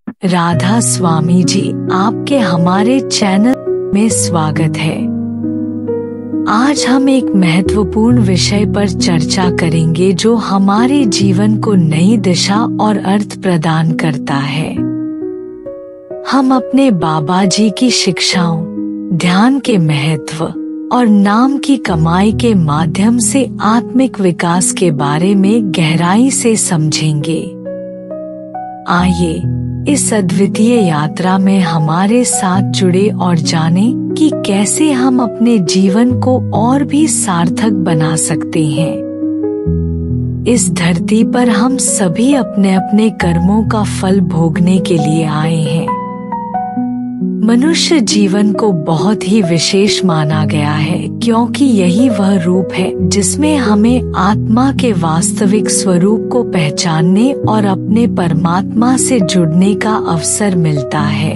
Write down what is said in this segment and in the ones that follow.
राधा स्वामी जी, आपके हमारे चैनल में स्वागत है। आज हम एक महत्वपूर्ण विषय पर चर्चा करेंगे जो हमारे जीवन को नई दिशा और अर्थ प्रदान करता है। हम अपने बाबा जी की शिक्षाओं, ध्यान के महत्व और नाम की कमाई के माध्यम से आत्मिक विकास के बारे में गहराई से समझेंगे। आइए इस अद्वितीय यात्रा में हमारे साथ जुड़े और जानें कि कैसे हम अपने जीवन को और भी सार्थक बना सकते हैं। इस धरती पर हम सभी अपने अपने कर्मों का फल भोगने के लिए आए हैं। मनुष्य जीवन को बहुत ही विशेष माना गया है क्योंकि यही वह रूप है जिसमें हमें आत्मा के वास्तविक स्वरूप को पहचानने और अपने परमात्मा से जुड़ने का अवसर मिलता है।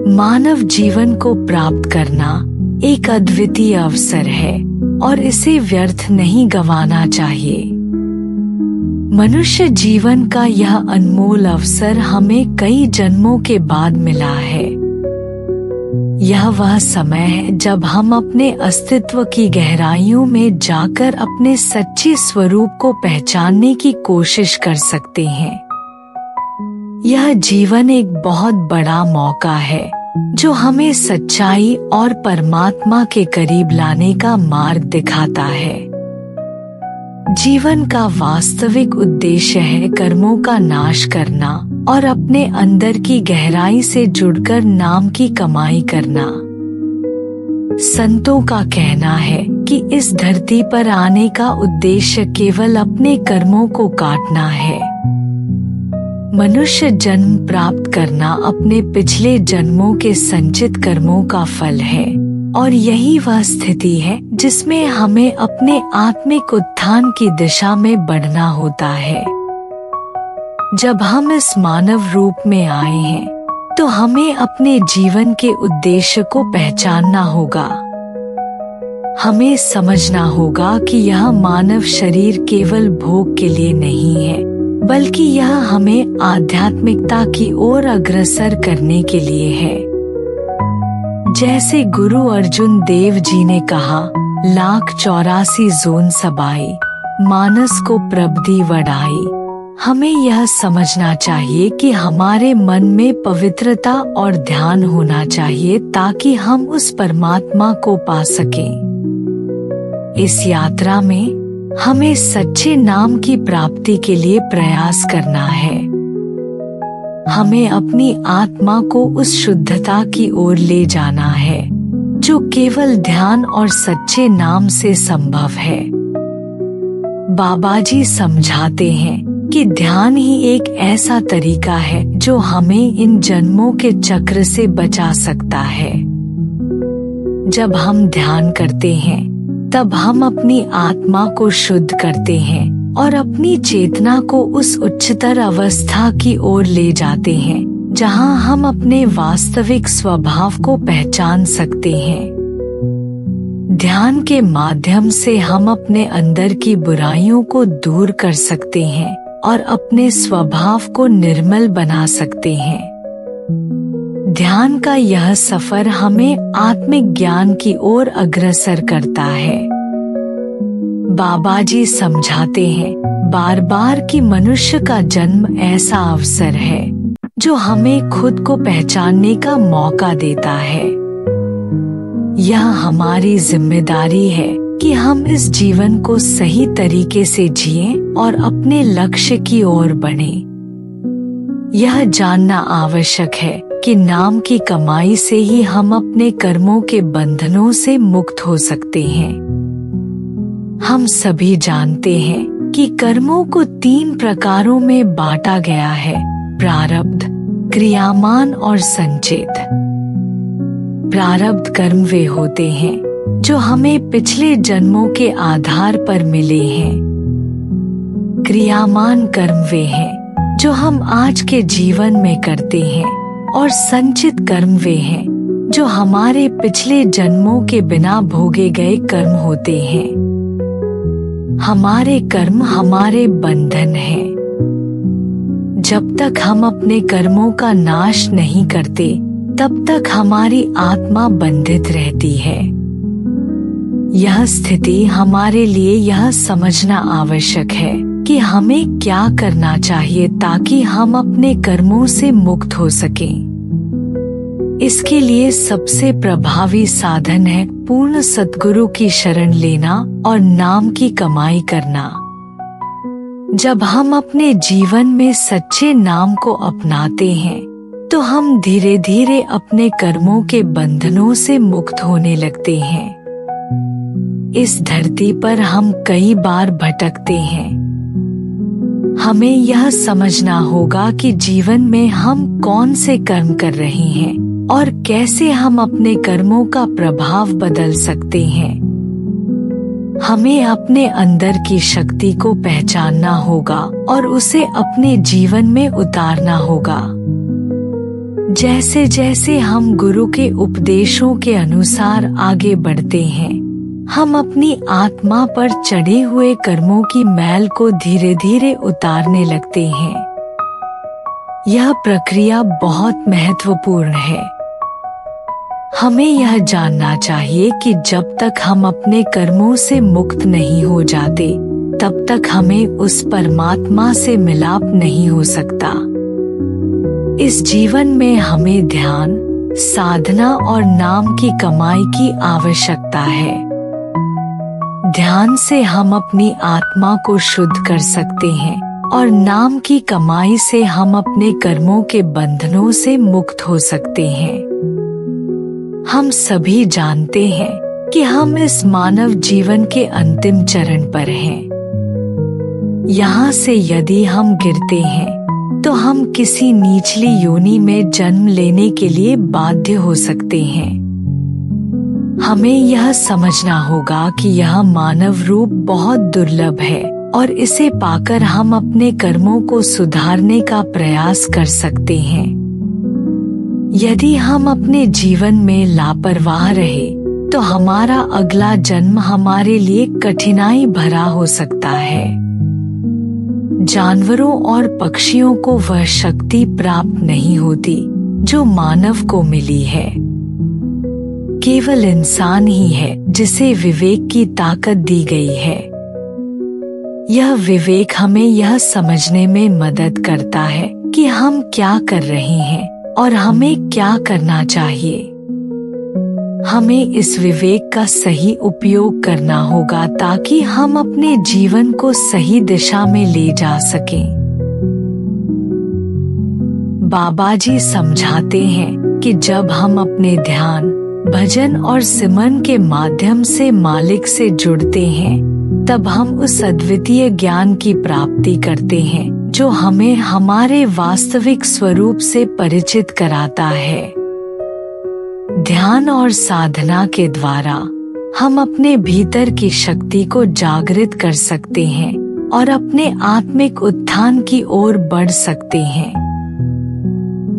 मानव जीवन को प्राप्त करना एक अद्वितीय अवसर है और इसे व्यर्थ नहीं गंवाना चाहिए। मनुष्य जीवन का यह अनमोल अवसर हमें कई जन्मों के बाद मिला है। यह वह समय है जब हम अपने अस्तित्व की गहराइयों में जाकर अपने सच्चे स्वरूप को पहचानने की कोशिश कर सकते हैं। यह जीवन एक बहुत बड़ा मौका है जो हमें सच्चाई और परमात्मा के करीब लाने का मार्ग दिखाता है। जीवन का वास्तविक उद्देश्य है कर्मों का नाश करना और अपने अंदर की गहराई से जुड़कर नाम की कमाई करना। संतों का कहना है कि इस धरती पर आने का उद्देश्य केवल अपने कर्मों को काटना है। मनुष्य जन्म प्राप्त करना अपने पिछले जन्मों के संचित कर्मों का फल है और यही वह स्थिति है जिसमें हमें अपने आत्मिक उत्थान की दिशा में बढ़ना होता है। जब हम इस मानव रूप में आए हैं तो हमें अपने जीवन के उद्देश्य को पहचानना होगा। हमें समझना होगा कि यह मानव शरीर केवल भोग के लिए नहीं है, बल्कि यह हमें आध्यात्मिकता की ओर अग्रसर करने के लिए है। जैसे गुरु अर्जुन देव जी ने कहा, 1,84 जोन सबाई, मानस को प्रबधी वढ़ाई। हमें यह समझना चाहिए कि हमारे मन में पवित्रता और ध्यान होना चाहिए ताकि हम उस परमात्मा को पा सकें। इस यात्रा में हमें सच्चे नाम की प्राप्ति के लिए प्रयास करना है। हमें अपनी आत्मा को उस शुद्धता की ओर ले जाना है जो केवल ध्यान और सच्चे नाम से संभव है। बाबा जी समझाते हैं कि ध्यान ही एक ऐसा तरीका है जो हमें इन जन्मों के चक्र से बचा सकता है। जब हम ध्यान करते हैं तब हम अपनी आत्मा को शुद्ध करते हैं और अपनी चेतना को उस उच्चतर अवस्था की ओर ले जाते हैं जहां हम अपने वास्तविक स्वभाव को पहचान सकते हैं। ध्यान के माध्यम से हम अपने अंदर की बुराइयों को दूर कर सकते हैं और अपने स्वभाव को निर्मल बना सकते हैं। ध्यान का यह सफर हमें आत्मिक ज्ञान की ओर अग्रसर करता है। बाबा जी समझाते हैं बार बार कि मनुष्य का जन्म ऐसा अवसर है जो हमें खुद को पहचानने का मौका देता है। यह हमारी जिम्मेदारी है कि हम इस जीवन को सही तरीके से जिएं और अपने लक्ष्य की ओर बढ़ें। यह जानना आवश्यक है कि नाम की कमाई से ही हम अपने कर्मों के बंधनों से मुक्त हो सकते हैं। हम सभी जानते हैं कि कर्मों को 3 प्रकारों में बांटा गया है: प्रारब्ध, क्रियामान और संचित। प्रारब्ध कर्म वे होते हैं जो हमें पिछले जन्मों के आधार पर मिले हैं। क्रियामान कर्म वे हैं जो हम आज के जीवन में करते हैं और संचित कर्म वे हैं जो हमारे पिछले जन्मों के बिना भोगे गए कर्म होते हैं। हमारे कर्म हमारे बंधन हैं। जब तक हम अपने कर्मों का नाश नहीं करते तब तक हमारी आत्मा बंधित रहती है। यह स्थिति हमारे लिए यह समझना आवश्यक है कि हमें क्या करना चाहिए ताकि हम अपने कर्मों से मुक्त हो सकें। इसके लिए सबसे प्रभावी साधन है पूर्ण सद्गुरु की शरण लेना और नाम की कमाई करना। जब हम अपने जीवन में सच्चे नाम को अपनाते हैं तो हम धीरे धीरे अपने कर्मों के बंधनों से मुक्त होने लगते हैं। इस धरती पर हम कई बार भटकते हैं। हमें यह समझना होगा कि जीवन में हम कौन से कर्म कर रहे हैं और कैसे हम अपने कर्मों का प्रभाव बदल सकते हैं। हमें अपने अंदर की शक्ति को पहचानना होगा और उसे अपने जीवन में उतारना होगा। जैसे जैसे हम गुरु के उपदेशों के अनुसार आगे बढ़ते हैं, हम अपनी आत्मा पर चढ़े हुए कर्मों की मैल को धीरे धीरे उतारने लगते हैं। यह प्रक्रिया बहुत महत्वपूर्ण है। हमें यह जानना चाहिए कि जब तक हम अपने कर्मों से मुक्त नहीं हो जाते, तब तक हमें उस परमात्मा से मिलाप नहीं हो सकता। इस जीवन में हमें ध्यान, साधना और नाम की कमाई की आवश्यकता है। ध्यान से हम अपनी आत्मा को शुद्ध कर सकते हैं और नाम की कमाई से हम अपने कर्मों के बंधनों से मुक्त हो सकते हैं। हम सभी जानते हैं कि हम इस मानव जीवन के अंतिम चरण पर हैं। यहाँ से यदि हम गिरते हैं तो हम किसी निचली योनि में जन्म लेने के लिए बाध्य हो सकते हैं। हमें यह समझना होगा कि यह मानव रूप बहुत दुर्लभ है और इसे पाकर हम अपने कर्मों को सुधारने का प्रयास कर सकते हैं। यदि हम अपने जीवन में लापरवाह रहे तो हमारा अगला जन्म हमारे लिए कठिनाई भरा हो सकता है। जानवरों और पक्षियों को वह शक्ति प्राप्त नहीं होती जो मानव को मिली है। केवल इंसान ही है जिसे विवेक की ताकत दी गई है। यह विवेक हमें यह समझने में मदद करता है कि हम क्या कर रहे हैं और हमें क्या करना चाहिए। हमें इस विवेक का सही उपयोग करना होगा ताकि हम अपने जीवन को सही दिशा में ले जा सकें। बाबा जी समझाते हैं कि जब हम अपने ध्यान, भजन और सिमरन के माध्यम से मालिक से जुड़ते हैं, तब हम उस अद्वितीय ज्ञान की प्राप्ति करते हैं जो हमें हमारे वास्तविक स्वरूप से परिचित कराता है। ध्यान और साधना के द्वारा हम अपने भीतर की शक्ति को जागृत कर सकते हैं और अपने आत्मिक उत्थान की ओर बढ़ सकते हैं।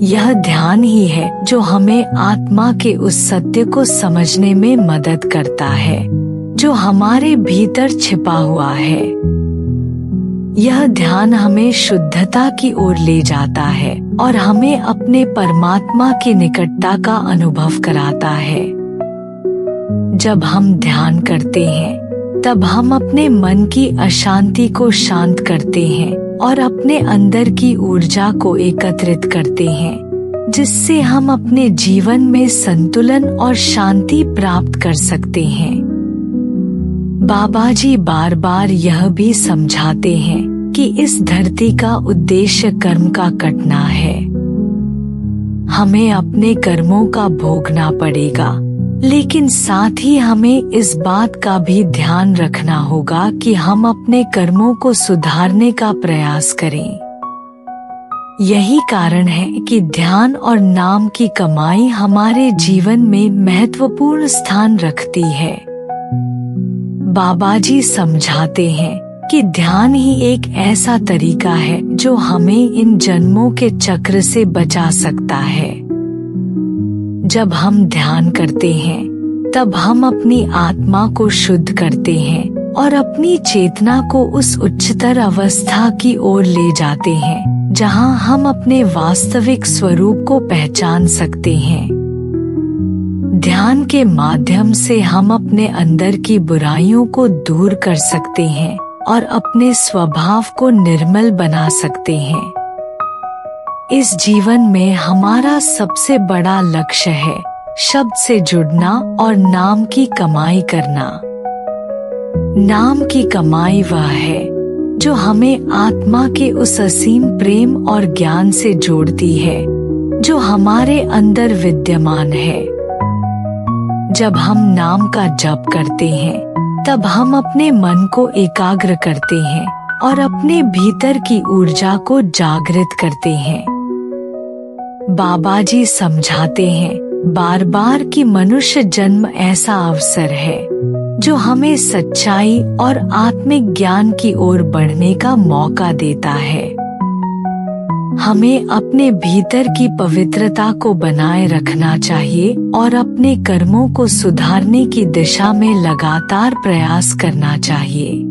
यह ध्यान ही है जो हमें आत्मा के उस सत्य को समझने में मदद करता है जो हमारे भीतर छिपा हुआ है। यह ध्यान हमें शुद्धता की ओर ले जाता है और हमें अपने परमात्मा की निकटता का अनुभव कराता है। जब हम ध्यान करते हैं तब हम अपने मन की अशांति को शांत करते हैं और अपने अंदर की ऊर्जा को एकत्रित करते हैं, जिससे हम अपने जीवन में संतुलन और शांति प्राप्त कर सकते हैं। बाबा जी बार बार यह भी समझाते हैं कि इस धरती का उद्देश्य कर्म का कटना है। हमें अपने कर्मों का भोगना पड़ेगा, लेकिन साथ ही हमें इस बात का भी ध्यान रखना होगा कि हम अपने कर्मों को सुधारने का प्रयास करें। यही कारण है कि ध्यान और नाम की कमाई हमारे जीवन में महत्वपूर्ण स्थान रखती है। बाबा जी समझाते हैं कि ध्यान ही एक ऐसा तरीका है जो हमें इन जन्मों के चक्र से बचा सकता है। जब हम ध्यान करते हैं तब हम अपनी आत्मा को शुद्ध करते हैं और अपनी चेतना को उस उच्चतर अवस्था की ओर ले जाते हैं जहां हम अपने वास्तविक स्वरूप को पहचान सकते हैं। ध्यान के माध्यम से हम अपने अंदर की बुराइयों को दूर कर सकते हैं और अपने स्वभाव को निर्मल बना सकते हैं। इस जीवन में हमारा सबसे बड़ा लक्ष्य है शब्द से जुड़ना और नाम की कमाई करना। नाम की कमाई वह है जो हमें आत्मा के उस असीम प्रेम और ज्ञान से जोड़ती है जो हमारे अंदर विद्यमान है। जब हम नाम का जप करते हैं तब हम अपने मन को एकाग्र करते हैं और अपने भीतर की ऊर्जा को जागृत करते हैं। बाबा जी समझाते हैं बार बार कि मनुष्य जन्म ऐसा अवसर है जो हमें सच्चाई और आत्मिक ज्ञान की ओर बढ़ने का मौका देता है। हमें अपने भीतर की पवित्रता को बनाए रखना चाहिए और अपने कर्मों को सुधारने की दिशा में लगातार प्रयास करना चाहिए।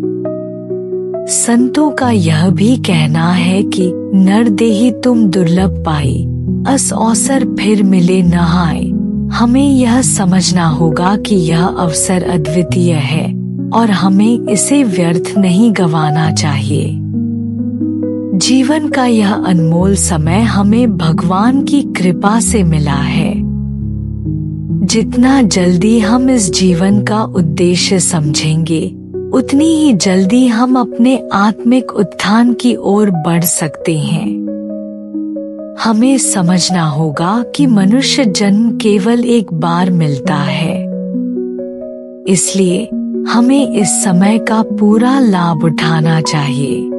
संतों का यह भी कहना है कि नरदेही तुम दुर्लभ पाई, अस अवसर फिर मिले न आए। हमें यह समझना होगा कि यह अवसर अद्वितीय है और हमें इसे व्यर्थ नहीं गंवाना चाहिए। जीवन का यह अनमोल समय हमें भगवान की कृपा से मिला है। जितना जल्दी हम इस जीवन का उद्देश्य समझेंगे, उतनी ही जल्दी हम अपने आत्मिक उत्थान की ओर बढ़ सकते हैं। हमें समझना होगा कि मनुष्य जन्म केवल एक बार मिलता है, इसलिए हमें इस समय का पूरा लाभ उठाना चाहिए।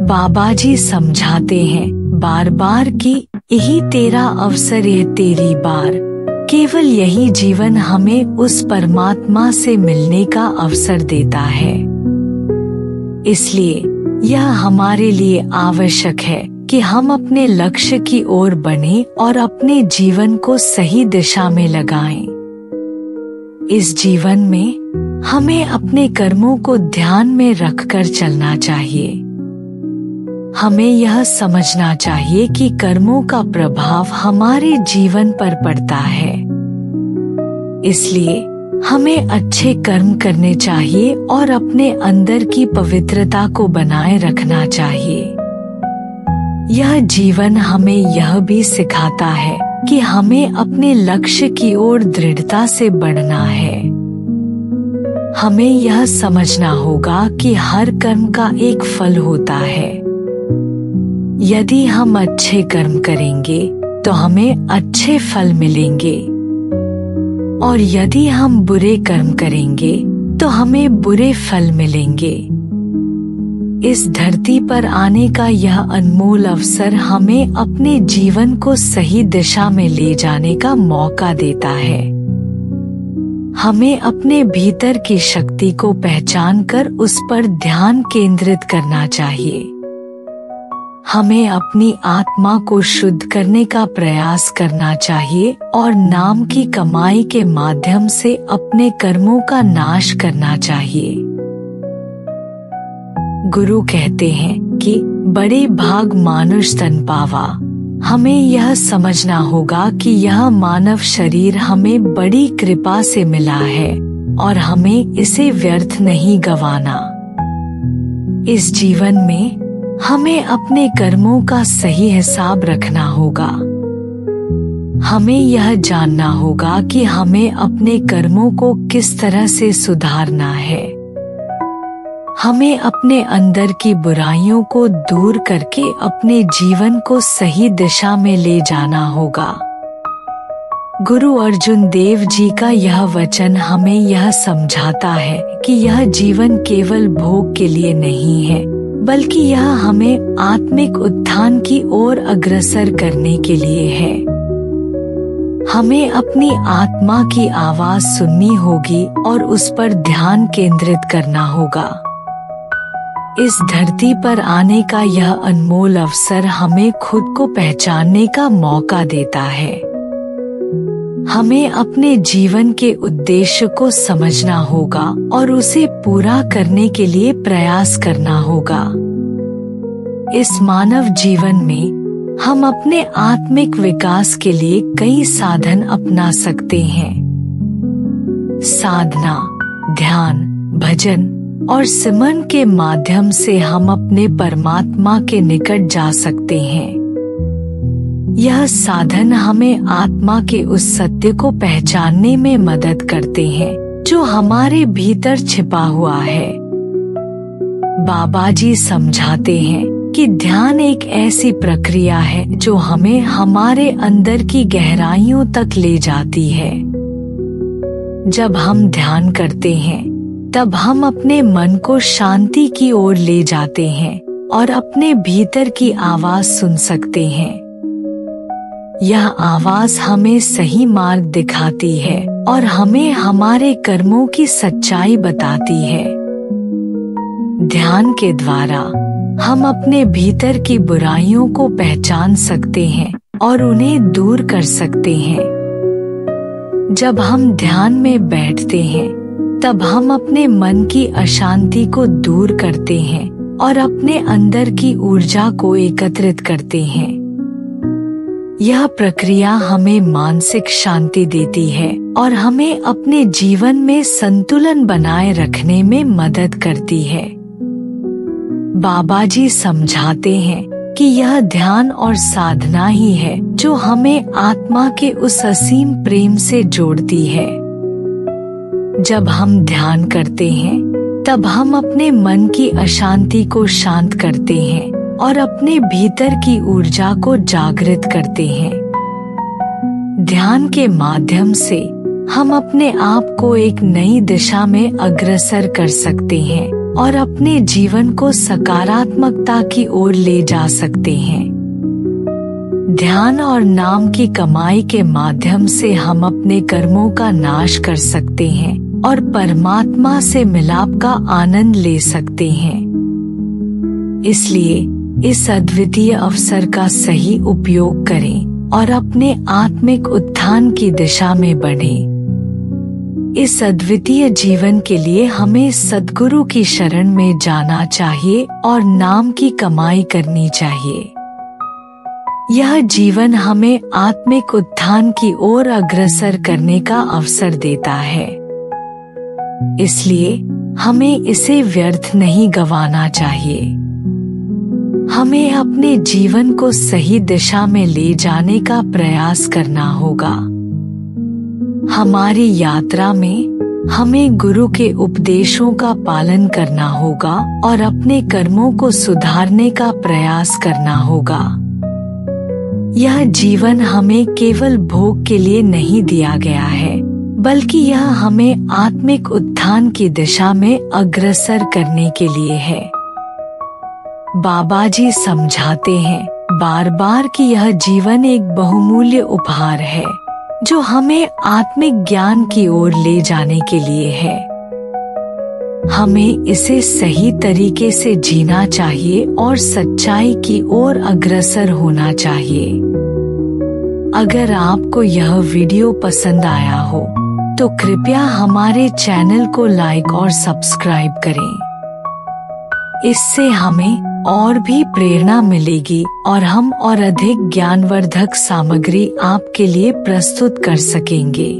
बाबा जी समझाते हैं बार बार कि यही तेरा अवसर है, तेरी बार। केवल यही जीवन हमें उस परमात्मा से मिलने का अवसर देता है। इसलिए यह हमारे लिए आवश्यक है कि हम अपने लक्ष्य की ओर बढ़ें और अपने जीवन को सही दिशा में लगाएं। इस जीवन में हमें अपने कर्मों को ध्यान में रखकर चलना चाहिए। हमें यह समझना चाहिए कि कर्मों का प्रभाव हमारे जीवन पर पड़ता है, इसलिए हमें अच्छे कर्म करने चाहिए और अपने अंदर की पवित्रता को बनाए रखना चाहिए। यह जीवन हमें यह भी सिखाता है कि हमें अपने लक्ष्य की ओर दृढ़ता से बढ़ना है। हमें यह समझना होगा कि हर कर्म का एक फल होता है। यदि हम अच्छे कर्म करेंगे तो हमें अच्छे फल मिलेंगे और यदि हम बुरे कर्म करेंगे तो हमें बुरे फल मिलेंगे। इस धरती पर आने का यह अनमोल अवसर हमें अपने जीवन को सही दिशा में ले जाने का मौका देता है। हमें अपने भीतर की शक्ति को पहचानकर उस पर ध्यान केंद्रित करना चाहिए। हमें अपनी आत्मा को शुद्ध करने का प्रयास करना चाहिए और नाम की कमाई के माध्यम से अपने कर्मों का नाश करना चाहिए। गुरु कहते हैं कि बड़े भाग मानुष तन पावा। हमें यह समझना होगा कि यह मानव शरीर हमें बड़ी कृपा से मिला है और हमें इसे व्यर्थ नहीं गंवाना। इस जीवन में हमें अपने कर्मों का सही हिसाब रखना होगा। हमें यह जानना होगा कि हमें अपने कर्मों को किस तरह से सुधारना है। हमें अपने अंदर की बुराइयों को दूर करके अपने जीवन को सही दिशा में ले जाना होगा। गुरु अर्जुन देव जी का यह वचन हमें यह समझाता है कि यह जीवन केवल भोग के लिए नहीं है, बल्कि यह हमें आत्मिक उत्थान की ओर अग्रसर करने के लिए है। हमें अपनी आत्मा की आवाज सुननी होगी और उस पर ध्यान केंद्रित करना होगा। इस धरती पर आने का यह अनमोल अवसर हमें खुद को पहचानने का मौका देता है। हमें अपने जीवन के उद्देश्य को समझना होगा और उसे पूरा करने के लिए प्रयास करना होगा। इस मानव जीवन में हम अपने आत्मिक विकास के लिए कई साधन अपना सकते हैं। साधना, ध्यान, भजन और सिमरन के माध्यम से हम अपने परमात्मा के निकट जा सकते हैं। यह साधन हमें आत्मा के उस सत्य को पहचानने में मदद करते हैं जो हमारे भीतर छिपा हुआ है। बाबा जी समझाते हैं कि ध्यान एक ऐसी प्रक्रिया है जो हमें हमारे अंदर की गहराइयों तक ले जाती है। जब हम ध्यान करते हैं तब हम अपने मन को शांति की ओर ले जाते हैं और अपने भीतर की आवाज सुन सकते हैं। यह आवाज हमें सही मार्ग दिखाती है और हमें हमारे कर्मों की सच्चाई बताती है। ध्यान के द्वारा हम अपने भीतर की बुराइयों को पहचान सकते हैं और उन्हें दूर कर सकते हैं। जब हम ध्यान में बैठते हैं तब हम अपने मन की अशांति को दूर करते हैं और अपने अंदर की ऊर्जा को एकत्रित करते हैं। यह प्रक्रिया हमें मानसिक शांति देती है और हमें अपने जीवन में संतुलन बनाए रखने में मदद करती है। बाबा जी समझाते हैं कि यह ध्यान और साधना ही है जो हमें आत्मा के उस असीम प्रेम से जोड़ती है। जब हम ध्यान करते हैं तब हम अपने मन की अशांति को शांत करते हैं और अपने भीतर की ऊर्जा को जागृत करते हैं। ध्यान के माध्यम से हम अपने आप को एक नई दिशा में अग्रसर कर सकते हैं और अपने जीवन को सकारात्मकता की ओर ले जा सकते हैं। ध्यान और नाम की कमाई के माध्यम से हम अपने कर्मों का नाश कर सकते हैं और परमात्मा से मिलाप का आनंद ले सकते हैं। इसलिए इस अद्वितीय अवसर का सही उपयोग करें और अपने आत्मिक उत्थान की दिशा में बढ़ें। इस अद्वितीय जीवन के लिए हमें सद्गुरु की शरण में जाना चाहिए और नाम की कमाई करनी चाहिए। यह जीवन हमें आत्मिक उत्थान की ओर अग्रसर करने का अवसर देता है। इसलिए हमें इसे व्यर्थ नहीं गंवाना चाहिए। हमें अपने जीवन को सही दिशा में ले जाने का प्रयास करना होगा। हमारी यात्रा में हमें गुरु के उपदेशों का पालन करना होगा और अपने कर्मों को सुधारने का प्रयास करना होगा। यह जीवन हमें केवल भोग के लिए नहीं दिया गया है, बल्कि यह हमें आत्मिक उत्थान की दिशा में अग्रसर करने के लिए है। बाबा जी समझाते हैं बार बार कि यह जीवन एक बहुमूल्य उपहार है जो हमें आत्मिक ज्ञान की ओर ले जाने के लिए है। हमें इसे सही तरीके से जीना चाहिए और सच्चाई की ओर अग्रसर होना चाहिए। अगर आपको यह वीडियो पसंद आया हो तो कृपया हमारे चैनल को लाइक और सब्सक्राइब करें। इससे हमें और भी प्रेरणा मिलेगी और हम और अधिक ज्ञानवर्धक सामग्री आपके लिए प्रस्तुत कर सकेंगे।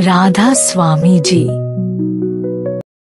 राधा स्वामी जी।